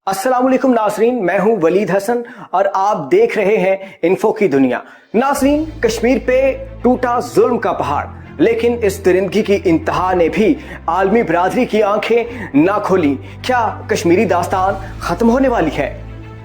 अस्सलाम वालेकुम नाज़रीन, मैं हूं वलीद हसन और आप देख रहे हैं इन्फो की दुनिया। नाज़रीन, कश्मीर पे टूटा जुल्म का पहाड़, लेकिन इस दरिंदगी की इंतहा ने भी आलमी बरादरी की आंखें ना खोली। क्या कश्मीरी दास्तान खत्म होने वाली है?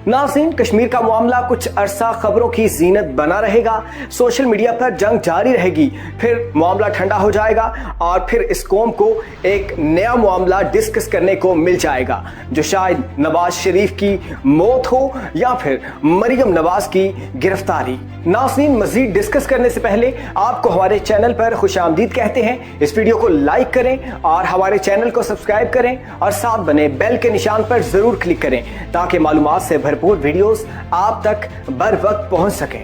नाज़रीन, कश्मीर का मामला कुछ अरसा खबरों की जीनत बना रहेगा। सोशल मीडिया पर जंग जारी रहेगी, फिर मामला ठंडा हो जाएगा और फिर इस कौम को एक नया मामला डिस्कस करने को मिल जाएगा, जो शायद नवाज शरीफ की मौत हो या फिर मरियम नवाज की गिरफ्तारी। नाज़रीन, मजीद डिस्कस करने से पहले आपको हमारे चैनल पर खुशामदीद कहते हैं। इस वीडियो को लाइक करें और हमारे चैनल को सब्सक्राइब करें और साथ बने बेल के निशान पर जरूर क्लिक करें ताकि मालूमात से भरपूर वीडियोस आप तक बर वक्त पहुंच सकें।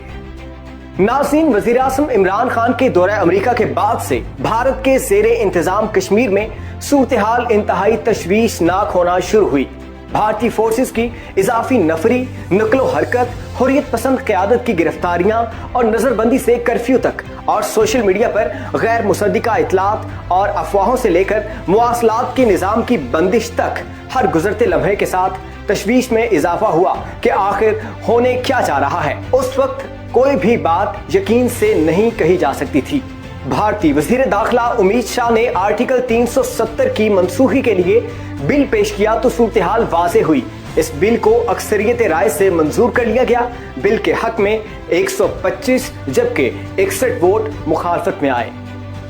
नाज़रीन, वज़ीर आज़म इमरान खान के दौरे अमेरिका के बाद से भारत के ज़ेरे इंतजाम कश्मीर में सूरत हाल इंतहाई तशवीशनाक होना शुरू हुई। भारतीय फोर्सेस की इजाफी नफरी, नकलो हरकत, हुर्रियत पसंद क़यादत की गिरफ्तारियां और नजरबंदी से कर्फ्यू तक और सोशल मीडिया पर गैर मुसद्दिका इतलात और अफवाहों से लेकर मुवासलात के निज़ाम की बंदिश तक हर गुजरते लम्हे के साथ तशवीश में इजाफा हुआ कि आखिर होने क्या जा रहा है। उस वक्त कोई भी बात यकीन से नहीं कही जा सकती थी। भारतीय वजीर दाखिला अमित शाह ने आर्टिकल 370 की मनसूखी के लिए बिल पेश किया तो सूरत हाल वाज़ेह हुई। इस बिल को अक्सरियत राय से मंजूर कर लिया गया। बिल के हक में 125 जबकि 61 वोट मुखालफत में आए।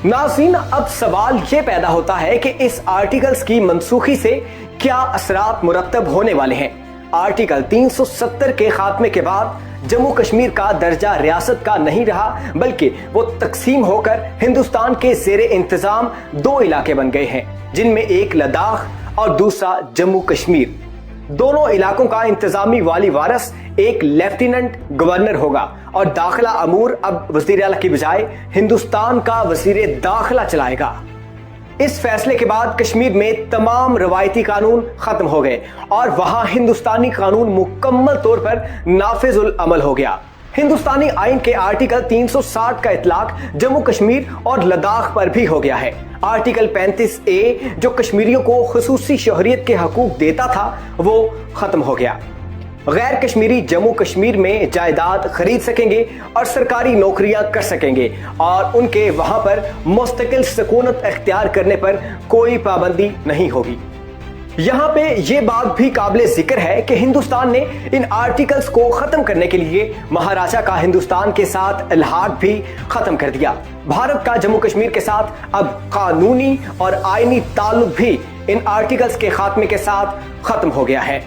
नाज़रीन, अब सवाल ये पैदा होता है कि इस आर्टिकल्स की मनसूखी से क्या असरात मुरत्तब होने वाले हैं। आर्टिकल 370 के खात्मे के बाद जम्मू कश्मीर का दर्जा रियासत का नहीं रहा, बल्कि वो तकसीम होकर हिंदुस्तान के ज़ेरे इंतजाम दो इलाके बन गए हैं, जिनमें एक लद्दाख और दूसरा जम्मू कश्मीर। दोनों इलाकों का इंतजामी वाली वारस एक लेफ्टिनेंट गवर्नर होगा और दाखिला अमूर अब वज़ीर आला की बजाय हिंदुस्तान का वज़ीर दाखिला चलाएगा। इस फैसले के बाद कश्मीर में तमाम रवायती कानून खत्म हो गए और वहां हिंदुस्तानी कानून मुकम्मल तौर पर नाफिजुल अमल हो गया। हिंदुस्तानी आइन के आर्टिकल 360 का इतलाक जम्मू कश्मीर और लद्दाख पर भी हो गया है। आर्टिकल 35A जो कश्मीरियों को खुसूसी शहरियत के हकूक देता था, वो खत्म हो गया। गैर कश्मीरी जम्मू कश्मीर में जायदाद खरीद सकेंगे और सरकारी नौकरियां कर सकेंगे और उनके वहां पर मुस्तकिल सुकूनत अख्तियार करने पर कोई पाबंदी नहीं होगी। यहाँ पे ये बात भी काबिल जिक्र है कि हिंदुस्तान ने इन आर्टिकल्स को खत्म करने के लिए महाराजा का हिंदुस्तान के साथ इल्हाक भी खत्म कर दिया। भारत का जम्मू कश्मीर के साथ अब कानूनी और आईनी ताल्लुक भी इन आर्टिकल्स के खात्मे के साथ खत्म हो गया है।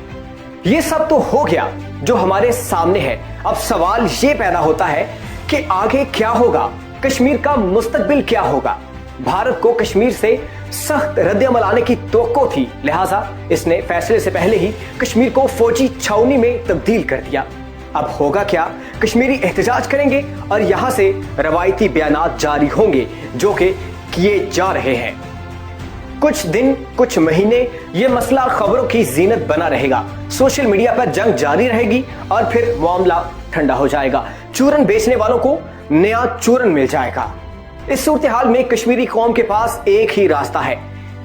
ये सब तो हो गया जो हमारे सामने है। अब सवाल ये पैदा होता है कि आगे क्या होगा, कश्मीर का मुस्तकबिल क्या होगा। भारत को कश्मीर से सख्त रद्द-ए-अमल आने की तवक्को थी, लिहाजा इसने फैसले से पहले ही कश्मीर को फौजी छावनी में तब्दील कर दिया। अब होगा क्या, कश्मीरी एहतजाज करेंगे और यहाँ से रवायती बयानात जारी होंगे जो कि किए जा रहे हैं। कुछ दिन कुछ महीने ये मसला खबरों की जीनत बना रहेगा। सोशल मीडिया पर जंग जारी रहेगी और फिर मामला ठंडा हो जाएगा। चूरन बेचने वालों को नया चूरन मिल जाएगा। इस सूरत हाल में कश्मीरी कौम के पास एक ही रास्ता है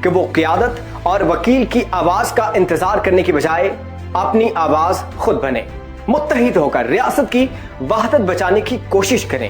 कि वो क़यादत और वकील की आवाज का इंतजार करने की बजाय अपनी आवाज खुद बने, मुत्तहिद होकर रियासत की वहदत बचाने की कोशिश करें।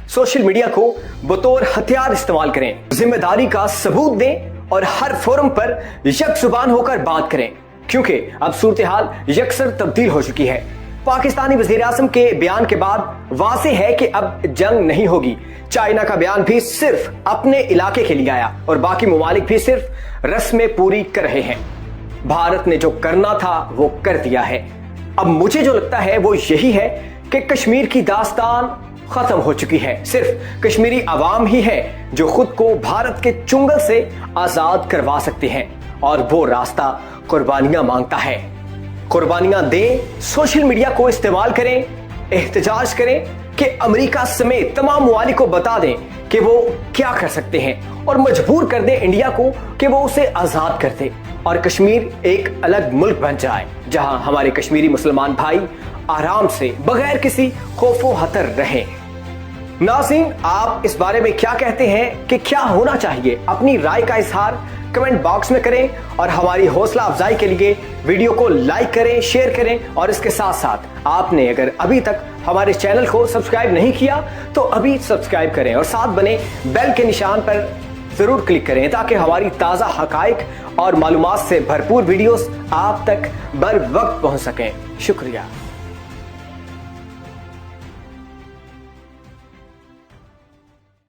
सोशल मीडिया को बतौर हथियार इस्तेमाल करें, जिम्मेदारी का सबूत दें और हर फोरम पर यकजुबान होकर बात करें, क्योंकि अब सूरत हाल यकसर तब्दील हो चुकी है। पाकिस्तानी वज़ीर आज़म के बयान के बाद वाज़ेह है कि अब जंग नहीं होगी। चाइना का बयान भी सिर्फ अपने इलाके के लिए आया और बाकी ममालिक भी सिर्फ रस्में पूरी कर रहे हैं। भारत ने जो करना था वो कर दिया है। अब मुझे जो लगता है वो यही है कि कश्मीर की दास्तान खत्म हो चुकी है। सिर्फ कश्मीरी अवाम ही है जो खुद को भारत के चुंगल से आजाद करवा सकते हैं और वो रास्ता कुर्बानियां मांगता है। कुर्बानियां दें, सोशल मीडिया को इस्तेमाल करें, एहतजाज करें कि अमेरिका समेत तमाम ममालिक को बता दें कि वो क्या कर सकते हैं और मजबूर कर दें इंडिया को कि वो उसे आजाद कर दे और कश्मीर एक अलग मुल्क बन जाए, जहां हमारे कश्मीरी मुसलमान भाई आराम से बगैर किसी खौफो हतर रहें। नाज़रीन, आप इस बारे में क्या कहते हैं कि क्या होना चाहिए? अपनी राय का इजहार कमेंट बॉक्स में करें और हमारी हौसला अफजाई के लिए वीडियो को लाइक करें, शेयर करें और इसके साथ साथ आपने अगर अभी तक हमारे चैनल को सब्सक्राइब नहीं किया तो अभी सब्सक्राइब करें और साथ बने बेल के निशान पर जरूर क्लिक करें ताकि हमारी ताज़ा हकाइक और मालूमात से भरपूर वीडियोस आप तक बर वक्त पहुंच सकें। शुक्रिया।